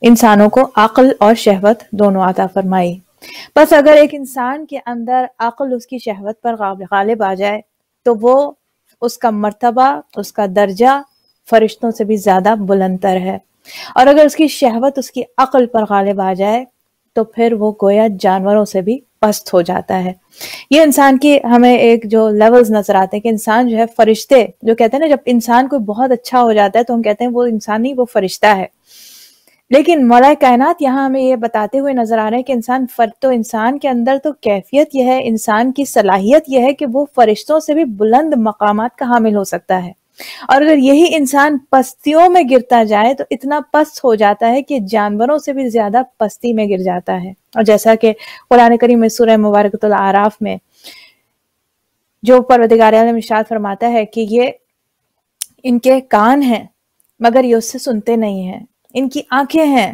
انسانوں کو عقل اور شہوت دونوں عطا فرمائی۔ بس اگر ایک انسان کے اندر عقل اس کی شہوت پر غالب آ جائے تو وہ اس کا مرتبہ، اس کا درجہ فرشتوں سے بھی زیادہ بلند تر ہے، اور اگر اس کی شہوت اس کی عقل پر غالب آ جائے تو پھر وہ گویا جانوروں سے بھی پست ہو جاتا ہے۔ یہ انسان کی ہمیں ایک جو لیولز نظر آتے ہیں کہ انسان جو ہے، فرشتے جو کہتے ہیں نا، جب انسان کوئی بہت اچھا ہو جاتا ہے تو ہم کہتے ہیں وہ انسان نہیں، وہ فرشتہ ہے۔ لیکن مولا کائنات یہاں ہمیں یہ بتاتے ہوئے نظر آ رہے ہیں کہ انسان کے اندر تو کیفیت یہ ہے، انسان کی صلاحیت یہ ہے کہ وہ فرشتوں سے بھی بلند مقامات کا حامل ہو سکتا ہے، اور اگر یہی انسان پستیوں میں گرتا جائے تو اتنا پست ہو جاتا ہے کہ جانوروں سے بھی زیادہ پستی میں گر جاتا ہے۔ اور جیسا کہ قرآن کریم میں سورہ مبارکۃ الاعراف میں جو پروردگار عالم ارشاد فرماتا ہے کہ یہ ان کے کان ہیں مگر یہ اس سے سنتے نہیں ہیں، ان کی آنکھیں ہیں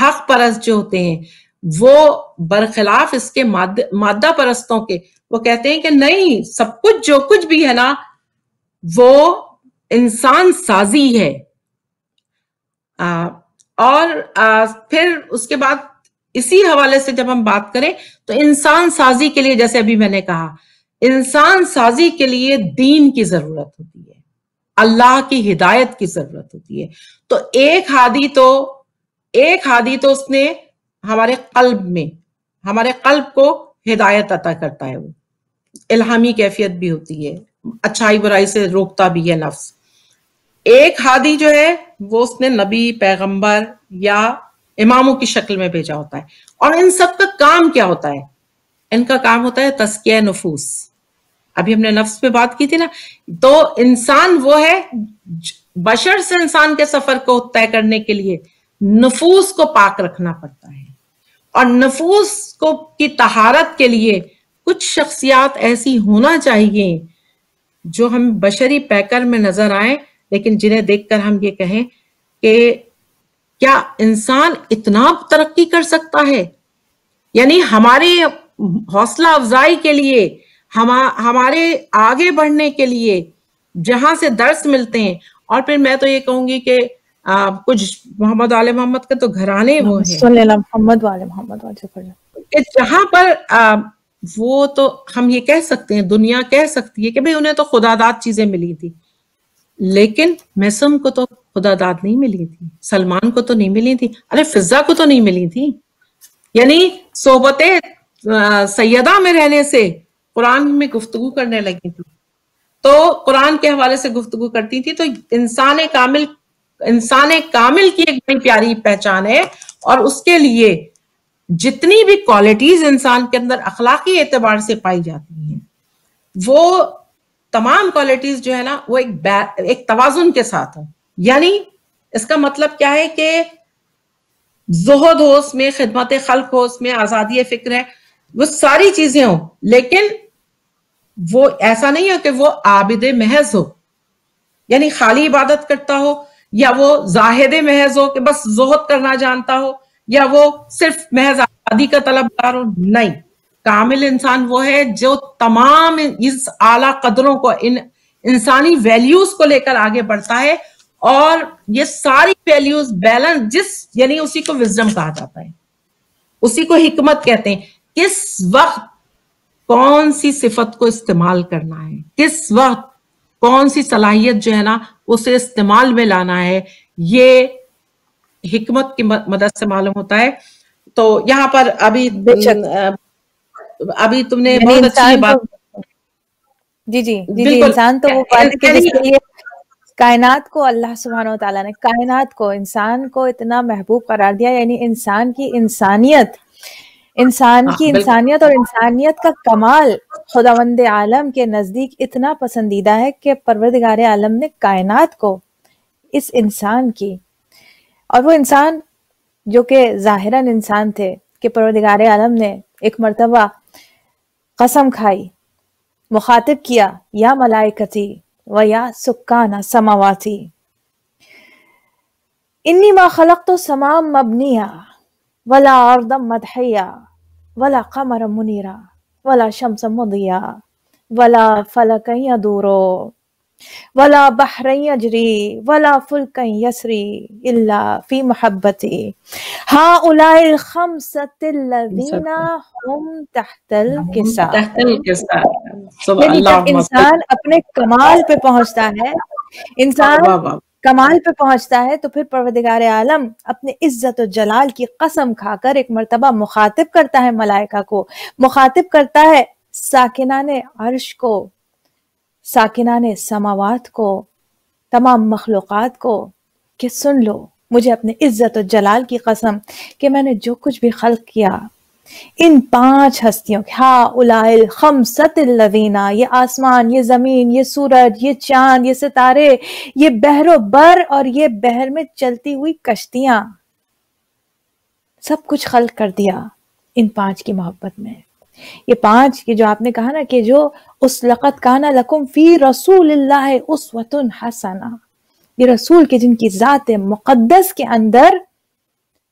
حق پرست جو ہوتے ہیں وہ برخلاف اس کے مادہ پرستوں کے وہ کہتے ہیں کہ نہیں، سب کچھ جو کچھ بھی ہے نا وہ انسان سازی ہے. اور پھر اس کے بعد اسی حوالے سے جب ہم بات کریں تو انسان سازی کے لیے، جیسے ابھی میں نے کہا، انسان سازی کے لیے دین کی ضرورت ہوتی ہے، اللہ کی ہدایت کی ضرورت ہوتی ہے. تو ایک ہادی تو اس نے ہمارے قلب کو ہدایت عطا کرتا ہے، وہ الہامی کیفیت بھی ہوتی ہے، اچھائی برائی سے روکتا بھی ہے نفس. ایک ہادی جو ہے وہ اس نے نبی، پیغمبر یا اماموں کی شکل میں بھیجا ہوتا ہے. اور ان سب کا کام کیا ہوتا ہے؟ ان کا کام ہوتا ہے تزکیہ نفوس. ابھی ہم نے نفس پہ بات کی تھی نا. تو انسان وہ ہے، بشر سے انسان کے سفر کو طے کرنے کے لیے نفوس کو پاک رکھنا پڑتا ہے. اور نفوس کی طہارت کے لیے کچھ شخصیات ایسی ہونا چاہیے جو ہم بشری پیکر میں نظر آئیں، لیکن جنہیں دیکھ کر ہم یہ کہیں کہ کیا انسان اتنا ترقی کر سکتا ہے؟ یعنی ہماری حوصلہ افزائی کے لیے، ہمارے آگے بڑھنے کے لیے جہاں سے درس ملتے ہیں. اور پھر میں تو یہ کہوں گی کہ کچھ محمد آل محمد کے تو گھرانے وہ ہیں صلی اللہ محمد والے محمد کہ جہاں پر وہ تو ہم یہ کہہ سکتے ہیں، دنیا کہہ سکتی ہے کہ بھئی انہیں تو خدا داد چیزیں ملی تھی، لیکن میسم کو تو خدا داد نہیں ملی تھی، سلمان کو تو نہیں ملی تھی، ارے فضا کو تو نہیں ملی تھی. یعنی صحبت سیدہ میں رہنے سے قرآن میں گفتگو کرنے لگی تھی، تو قرآن کے حوالے سے گفتگو کرتی تھی. تو انسان کامل کی ایک بڑی پیاری پہچان ہے. اور اس کے لیے جتنی بھی کوالٹیز انسان کے اندر اخلاقی اعتبار سے پائی جاتی ہیں، وہ تمام کوالٹیز جو ہے نا وہ ایک توازن کے ساتھ ہوں. یعنی اس کا مطلب کیا ہے کہ زہد ہو اس میں، خدمت خلق ہو اس میں، آزادی فکر ہے، وہ ساری چیزیں ہوں، لیکن وہ ایسا نہیں ہے کہ وہ عابد محض ہو، یعنی خالی عبادت کرتا ہو، یا وہ زاہد محض ہو کہ بس زہد کرنا جانتا ہو، یا وہ صرف محض آزادی کا طلبگار ہو. نہیں، کامل انسان وہ ہے جو تمام اس اعلیٰ قدروں کو، ان انسانی ویلیوز کو لے کر آگے بڑھتا ہے. اور یہ ساری ویلیوز بیلنس، یعنی اسی کو وزڈم کہا جاتا ہے، اسی کو حکمت کہتے ہیں. کس وقت کون سی صفت کو استعمال کرنا ہے، کس وقت کون سی صلاحیت جو ہے نا اسے استعمال میں لانا ہے، یہ حکمت کی مدد سے معلوم ہوتا ہے. تو یہاں پر ابھی تم نے بہت اچھی بات، جی انسان تو وہ بات ہے کہ جس کے لیے کائنات کو اللہ سبحانہ وتعالیٰ نے، کائنات کو، انسان کو اتنا محبوب قرار دیا. یعنی انسان کی انسانیت اور انسانیت کا کمال خداوند عالم کے نزدیک اتنا پسندیدہ ہے کہ پروردگار عالم نے کائنات کو اس انسان کی، اور وہ انسان جو کہ ظاہراً انسان تھے، کہ پروردگار عالم نے ایک مرتبہ قسم کھائی، مخاطب کیا، یا ملائکتی و یا سکان سماواتی انی ما خلقت السماء مبنیہ ولا ارضا مدحیہ ولا قمرا منیرا ولا شمس مضیہ ولا فلکا یدور ولا بحر یجری ولا فلک یسری الا فی محبتی ہؤلاء الخمسۃ الذین ہم تحت الکساء. یعنی جب انسان اپنے کمال پہ پہنچتا ہے، کمال پہ پہنچتا ہے، تو پھر پروردگار عالم اپنے عزت و جلال کی قسم کھا کر ایک مرتبہ مخاطب کرتا ہے ملائکہ کو، مخاطب کرتا ہے ساکنان عرش کو، ساکنان سماوات کو، تمام مخلوقات کو، کہ سن لو مجھے اپنے عزت و جلال کی قسم کہ میں نے جو کچھ بھی خلق کیا، ان 5 ہستیوں، ہؤلاء الخمسۃ الذین، یہ آسمان، یہ زمین، یہ سورج، یہ چاند، یہ ستارے، یہ بحر و بر، اور یہ بحر میں چلتی ہوئی کشتیاں، سب کچھ خلق کر دیا ان 5 کی محبت میں. یہ 5 کی جو آپ نے کہا نا کہ جو اس لقد کان لکم فی رسول اللہ اسوۃ حسنہ، یہ رسول کے جن کی ذات مقدس کے اندر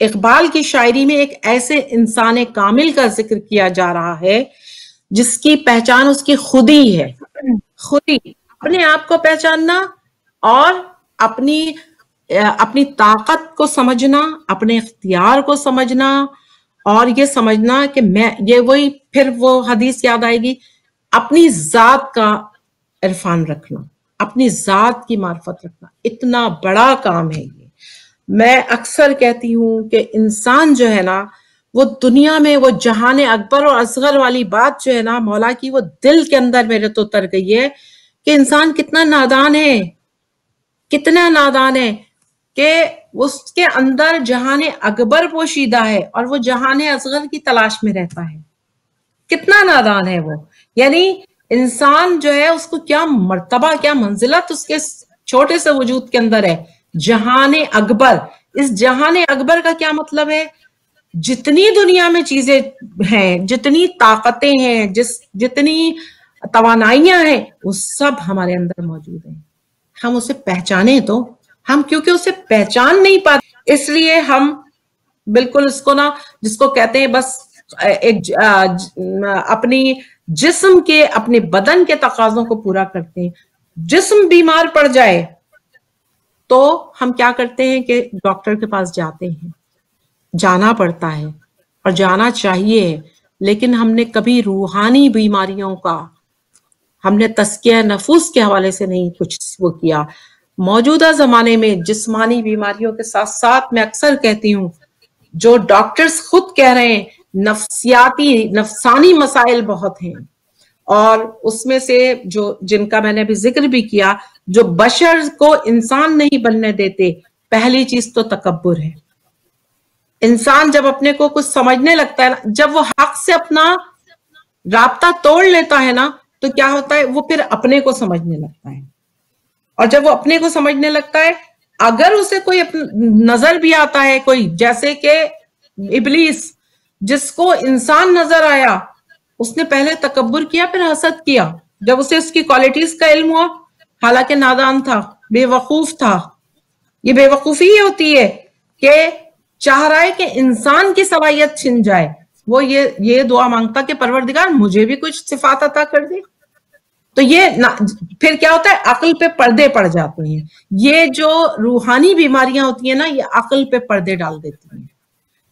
اقبال کی شاعری میں ایک ایسے انسان کامل کا ذکر کیا جا رہا ہے جس کی پہچان اس کی خود ہی ہے. خود ہی اپنے آپ کو پہچاننا اور اپنی طاقت کو سمجھنا, اپنے اختیار کو سمجھنا, اور یہ سمجھنا کہ میں یہ وہی پھر وہ حدیث یاد آئے گی, اپنی ذات کا عرفان رکھنا, اپنی ذات کی معرفت رکھنا. اتنا بڑا کام ہے یہ. میں اکثر کہتی ہوں کہ انسان جو ہے نا وہ دنیا میں وہ جہان اکبر اور اصغر والی بات جو ہے نا مولا کی, وہ دل کے اندر میرے تو اتر گئی ہے کہ انسان کتنا نادان ہے, کتنا نادان ہے کہ اس کے اندر جہان اکبر پوشیدہ ہے اور وہ جہان اصغر کی تلاش میں رہتا ہے. کتنا نادان ہے وہ. یعنی انسان جو ہے اس کو کیا مرتبہ, کیا منزلت اس کے چھوٹے سے وجود کے اندر ہے. جہان اکبر, اس جہان اکبر کا کیا مطلب ہے؟ جتنی دنیا میں چیزیں ہیں, جتنی طاقتیں ہیں, جتنی توانائیاں ہیں, وہ سب ہمارے اندر موجود ہیں. ہم اسے پہچانے تو, ہم کیونکہ اسے پہچان نہیں پاتے اس لیے ہم بالکل اس کو نا, جس کو کہتے ہیں بس ایک اپنی جسم کے, اپنے بدن کے تقاضوں کو پورا کرتے ہیں. جسم بیمار پڑ جائے تو ہم کیا کرتے ہیں کہ ڈاکٹر کے پاس جاتے ہیں, جانا پڑتا ہے اور جانا چاہیے, لیکن ہم نے کبھی روحانی بیماریوں کا, ہم نے تزکیہ نفوس کے حوالے سے نہیں کچھ وہ کیا. موجودہ زمانے میں جسمانی بیماریوں کے ساتھ ساتھ میں اکثر کہتی ہوں جو ڈاکٹرز خود کہہ رہے ہیں نفسانی مسائل بہت ہیں, اور اس میں سے جن کا میں نے ابھی ذکر بھی کیا, جو بشر کو انسان نہیں بننے دیتے, پہلی چیز تو تکبر ہے. انسان جب اپنے کو کچھ سمجھنے لگتا ہے نا, جب وہ حق سے اپنا رابطہ توڑ لیتا ہے نا, تو کیا ہوتا ہے, وہ پھر اپنے کو سمجھنے لگتا ہے. اور جب وہ اپنے کو سمجھنے لگتا ہے, اگر اسے کوئی نظر بھی آتا ہے, کوئی جیسے کہ ابلیس جس کو انسان نظر آیا, اس نے پہلے تکبر کیا پھر حسد کیا. جب اسے اس کی کوالٹیز کا علم ہوا, حالانکہ نادان تھا, بے وقوف تھا. یہ بے وقوفی ہی ہوتی ہے کہ چاہ رہا ہے کہ انسان کی صلاحیت چھن جائے. وہ یہ دعا مانگتا کہ پروردگار مجھے بھی کچھ صفات عطا کر دے. تو یہ پھر کیا ہوتا ہے, عقل پہ پردے پڑ جاتے ہیں. یہ جو روحانی بیماریاں ہوتی ہیں نا, یہ عقل پہ پردے ڈال دیتی ہیں.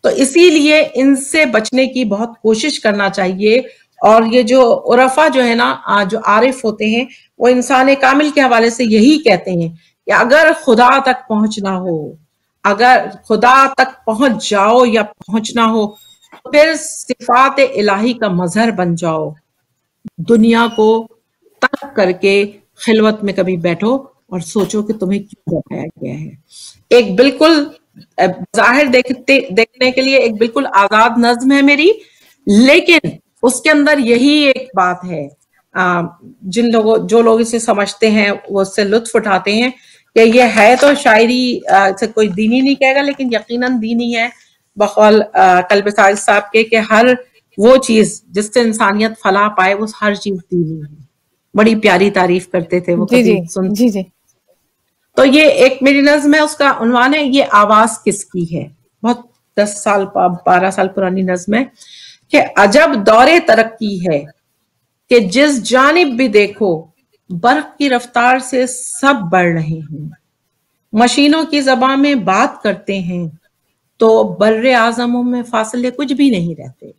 تو اسی لیے ان سے بچنے کی بہت کوشش کرنا چاہیے. اور یہ جو عرفا جو ہے نا, جو عارف ہوتے ہیں, وہ انسان کامل کے حوالے سے یہی کہتے ہیں کہ اگر خدا تک پہنچنا ہو, اگر خدا تک پہنچ جاؤ یا پہنچنا ہو, پھر صفات الہی کا مظہر بن جاؤ. دنیا کو ترک کر کے خلوت میں کبھی بیٹھو اور سوچو کہ تمہیں کیوں بتایا گیا ہے. ایک بالکل ظاہر دیکھنے کے لیے ایک بالکل آزاد نظم ہے میری, لیکن اس کے اندر یہی ایک بات ہے, جو لوگ اسے سمجھتے ہیں وہ اس سے لطف اٹھاتے ہیں کہ یہ ہے تو شاعری سے کوئی دینی نہیں کہے گا, لیکن یقیناً دینی ہے بقول قلب ساجد صاحب کے, کہ ہر وہ چیز جس سے انسانیت فلاح پائے وہ ہر چیز دینی ہے. بڑی پیاری تعریف کرتے تھے وہ. جی. تو یہ ایک میری نظم ہے, اس کا عنوان ہے یہ آواز کس کی ہے. بہت 10 سال 12 سال پرانی نظم ہے کہ عجب دور ترقی ہے کہ جس جانب بھی دیکھو برق کی رفتار سے سب بڑھ رہے ہیں. مشینوں کی زبان میں بات کرتے ہیں تو بر اعظموں میں فاصلے کچھ بھی نہیں رہتے.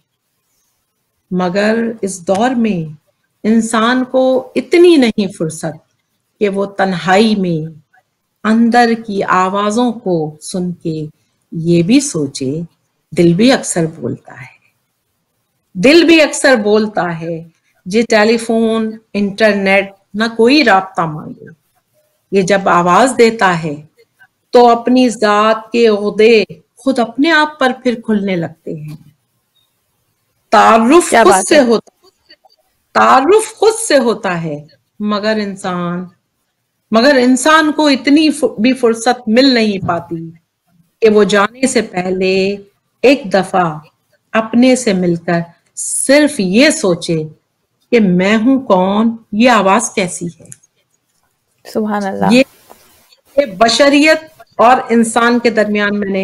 مگر اس دور میں انسان کو اتنی نہیں فرصت کہ وہ تنہائی میں اندر کی آوازوں کو سن کے یہ بھی سوچے. دل بھی اکثر بولتا ہے, دل بھی اکثر بولتا ہے, جی ٹیلی فون انٹرنیٹ نہ کوئی رابطہ مانگے. یہ جب آواز دیتا ہے تو اپنی ذات کے عہدے خود اپنے آپ پر پھر کھلنے لگتے ہیں. تعارف خود سے ہوتا ہے, مگر انسان کو اتنی بھی فرصت مل نہیں پاتی کہ وہ جانے سے پہلے ایک دفعہ اپنے سے مل کر صرف یہ سوچے کہ میں ہوں کون, یہ آواز کیسی ہے. سبحان اللہ. یہ بشریت اور انسان کے درمیان میں نے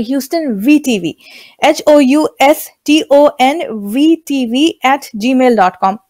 Houston VTV HoustonVTV@gmail.com,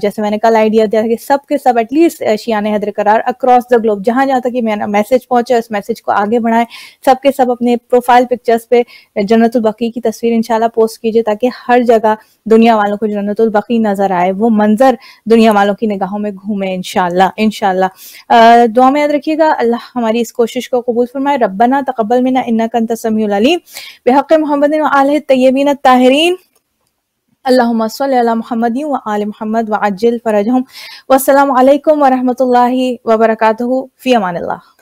جیسے میں نے کل آئیڈیا دیا تھا کہ سب کے سب ایٹ لیسٹ شیعان حیدر کرار اکراس دا گلوب جہاں جہاں تک یہ میرا میسج پہنچا اس میسج کو آگے بڑھائیں, سب کے سب اپنے پروفائل پکچرز پہ جنت البقیع کی تصویر انشاءاللہ پوسٹ کیجیے تاکہ ہر جگہ دنیا والوں کو جنت البقیع نظر آئے, وہ منظر دنیا والوں کی نگاہوں میں گھومے انشاءاللہ. دعا میں یاد رکھیے گا, اللہ ہماری اس کوشش کو قبول فرمائے. ربنا تقبل منا انک انت السمیع العلیم بحق محمد وآلہ الطیبین الطاہرین. اللہم صلی علی محمد وآل محمد وعجل فرجہم. والسلام علیکم ورحمۃ اللہ وبرکاتہ. فی امان اللہ.